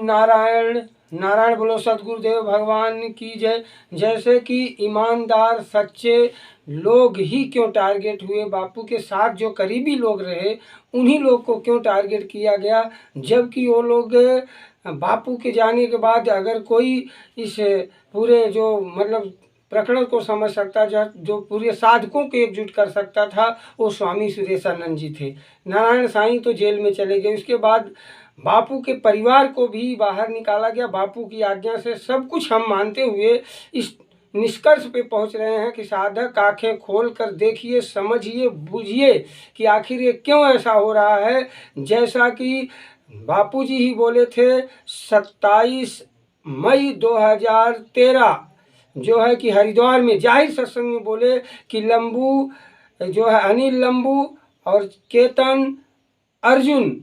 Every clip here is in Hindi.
नारायण नारायण बोलो सतगुरुदेव भगवान की जय। जैसे कि ईमानदार सच्चे लोग ही क्यों टारगेट हुए, बापू के साथ जो करीबी लोग रहे उन्हीं लोग को क्यों टारगेट किया गया, जबकि वो लोग बापू के जाने के बाद अगर कोई इस पूरे जो मतलब प्रकरण को समझ सकता, जो पूरे साधकों को एकजुट कर सकता था, वो स्वामी सुरेशानंद जी थे। नारायण साईं तो जेल में चले गए, उसके बाद बापू के परिवार को भी बाहर निकाला गया। बापू की आज्ञा से सब कुछ हम मानते हुए इस निष्कर्ष पे पहुंच रहे हैं कि साधक आंखें खोल कर देखिए, समझिए, बूझिए कि आखिर ये क्यों ऐसा हो रहा है। जैसा कि बापू जी ही बोले थे 27 मई 2013 जो है कि हरिद्वार में जाहिर सत्संग में बोले कि लंबू जो है अनिल लंबू और केतन अर्जुन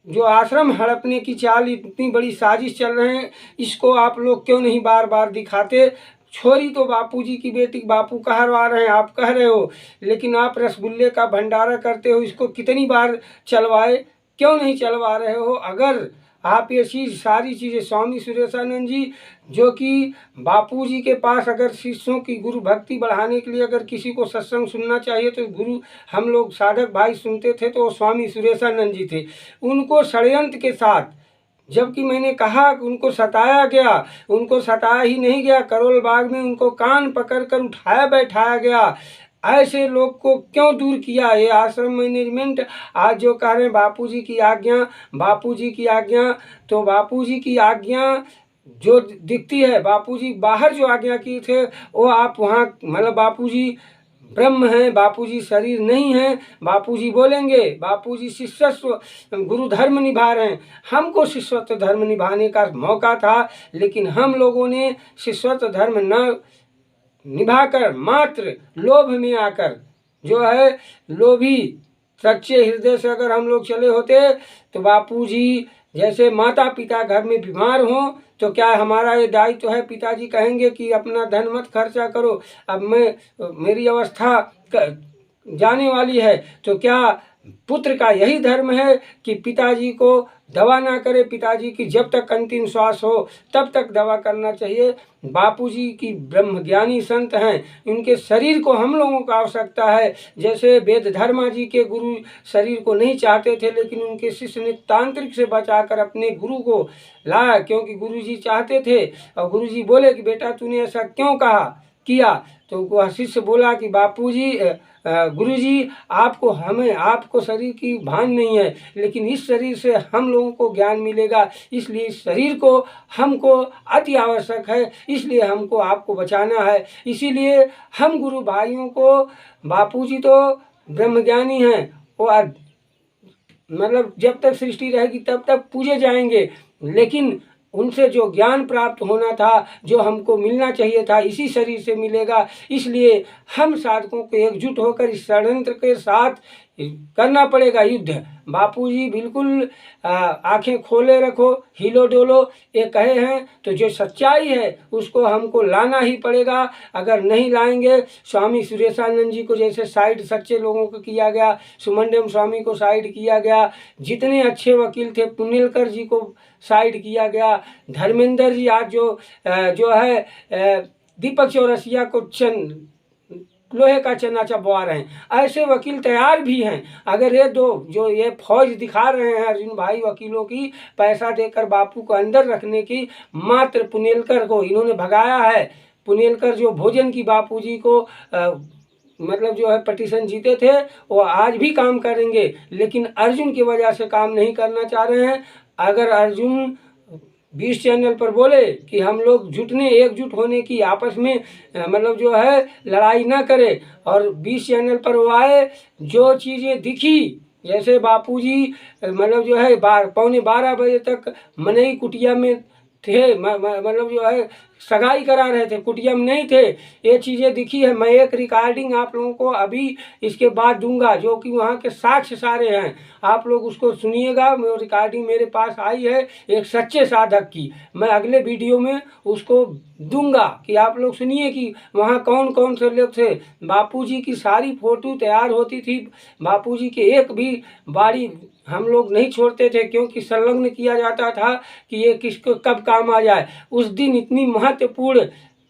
जो आश्रम हड़पने की चाल, इतनी बड़ी साजिश चल रहे हैं, इसको आप लोग क्यों नहीं बार बार दिखाते। छोरी तो बापूजी की बेटी बापू कहवा रहे हैं, आप कह रहे हो, लेकिन आप रसगुल्ले का भंडारा करते हो, इसको कितनी बार चलवाए, क्यों नहीं चलवा रहे हो। अगर आप ये चीज़ सारी चीज़ें स्वामी सुरेशानंद जी जो कि बापूजी के पास अगर शिष्यों की गुरु भक्ति बढ़ाने के लिए अगर किसी को सत्संग सुनना चाहिए तो गुरु हम लोग साधक भाई सुनते थे तो वो स्वामी सुरेशानंद जी थे। उनको षड्यंत्र के साथ, जबकि मैंने कहा कि उनको सताया गया, उनको सताया ही नहीं गया, करोल बाग में उनको कान पकड़ कर उठाया बैठाया गया। ऐसे लोग को क्यों दूर किया। ये आश्रम मैनेजमेंट आज जो कह रहे हैं बापूजी की आज्ञा, बापूजी की आज्ञा, तो बापूजी की आज्ञा जो दिखती है, बापूजी बाहर जो आज्ञा किए थे वो आप वहाँ मतलब बापूजी ब्रह्म हैं, बापूजी शरीर नहीं हैं। बापूजी बोलेंगे, बापूजी शिष्यत्व गुरु धर्म निभा रहे हैं। हमको शिष्यत्व धर्म निभाने का मौका था, लेकिन हम लोगों ने शिष्यत्व धर्म न निभाकर मात्र लोभ में आकर जो है लोभी सच्चे हृदय से अगर हम लोग चले होते तो बापूजी जैसे माता पिता घर में बीमार हों तो क्या हमारा ये दायित्व है, पिताजी कहेंगे कि अपना धन मत खर्चा करो, अब मेरी अवस्था जाने वाली है, तो क्या पुत्र का यही धर्म है कि पिताजी को दवा ना करे, पिताजी की जब तक अंतिम श्वास हो तब तक दवा करना चाहिए। बापूजी की ब्रह्मज्ञानी संत हैं, उनके शरीर को हम लोगों को आवश्यकता है। जैसे वेद धर्मा जी के गुरु शरीर को नहीं चाहते थे, लेकिन उनके शिष्य ने तांत्रिक से बचाकर अपने गुरु को लाया, क्योंकि गुरुजी चाहते थे। और गुरुजी बोले कि बेटा तूने ऐसा क्यों किया, तो वह शिष्य बोला कि बापूजी गुरुजी आपको शरीर की भान नहीं है, लेकिन इस शरीर से हम लोगों को ज्ञान मिलेगा, इसलिए इस शरीर को हमको अति आवश्यक है, इसलिए हमको आपको बचाना है। इसीलिए हम गुरु भाइयों को, बापूजी तो ब्रह्मज्ञानी हैं, वो मतलब जब तक सृष्टि रहेगी तब तक पूजे जाएंगे, लेकिन उनसे जो ज्ञान प्राप्त होना था, जो हमको मिलना चाहिए था, इसी शरीर से मिलेगा। इसलिए हम साधकों को एकजुट होकर इस षड्यंत्र के साथ करना पड़ेगा युद्ध। बापूजी बिल्कुल आंखें खोले रखो, हिलो डोलो ये कहे हैं, तो जो सच्चाई है उसको हमको लाना ही पड़ेगा। अगर नहीं लाएंगे, स्वामी सुरेशानंद जी को जैसे साइड सच्चे लोगों को किया गया, सुमंडम स्वामी को साइड किया गया, जितने अच्छे वकील थे पुनिलकर जी को साइड किया गया, धर्मेंद्र जी आज जो है दीपक चौरसिया को लोहे का चना चबवा रहे हैं, ऐसे वकील तैयार भी हैं। अगर ये दो जो ये फौज दिखा रहे हैं अर्जुन भाई वकीलों की, पैसा देकर बापू को अंदर रखने की, मात्र पुनेलकर को इन्होंने भगाया है। पुनेलकर जो भोजन की बापूजी को मतलब जो है पटिशन जीते थे, वो आज भी काम करेंगे, लेकिन अर्जुन की वजह से काम नहीं करना चाह रहे हैं। अगर अर्जुन 20 चैनल पर बोले कि हम लोग एकजुट होने की, आपस में मतलब जो है लड़ाई ना करें, और 20 चैनल पर वो आए, जो चीज़ें दिखी, जैसे बापूजी मतलब जो है 12:15 बजे तक मनई कुटिया में थे, मतलब जो है सगाई करा रहे थे, कुटिया में नहीं थे। ये चीज़ें दिखी है। मैं एक रिकॉर्डिंग आप लोगों को अभी इसके बाद दूंगा, जो कि वहाँ के साक्ष्य सारे हैं, आप लोग उसको सुनिएगा। वो रिकॉर्डिंग मेरे पास आई है एक सच्चे साधक की, मैं अगले वीडियो में उसको दूंगा कि आप लोग सुनिए कि वहाँ कौन कौन से लोग थे। बापूजी की सारी फोटो तैयार होती थी, बापूजी के एक भी बाड़ी हम लोग नहीं छोड़ते थे, क्योंकि संलग्न किया जाता था कि ये किसको कब काम आ जाए। उस दिन इतनी महत्वपूर्ण,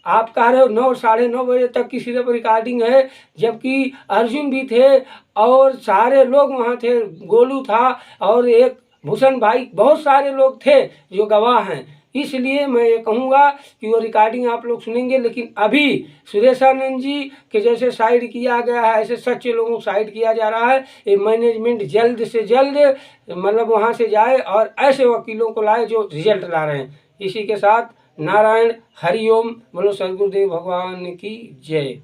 आप कह रहे हो 9 साढ़े 9 बजे तक की सिर्फ रिकॉर्डिंग है, जबकि अर्जुन भी थे और सारे लोग वहाँ थे, गोलू था और एक भूषण भाई, बहुत सारे लोग थे जो गवाह हैं। इसलिए मैं ये कहूँगा कि वो रिकॉर्डिंग आप लोग सुनेंगे। लेकिन अभी सुरेशानंद जी के जैसे साइड किया गया है, ऐसे सच्चे लोगों को साइड किया जा रहा है। ये मैनेजमेंट जल्द से जल्द मतलब वहाँ से जाए और ऐसे वकीलों को लाए जो रिजल्ट ला रहे हैं। इसी के साथ नारायण हरिओम, बोलो सदगुरुदेव भगवान की जय।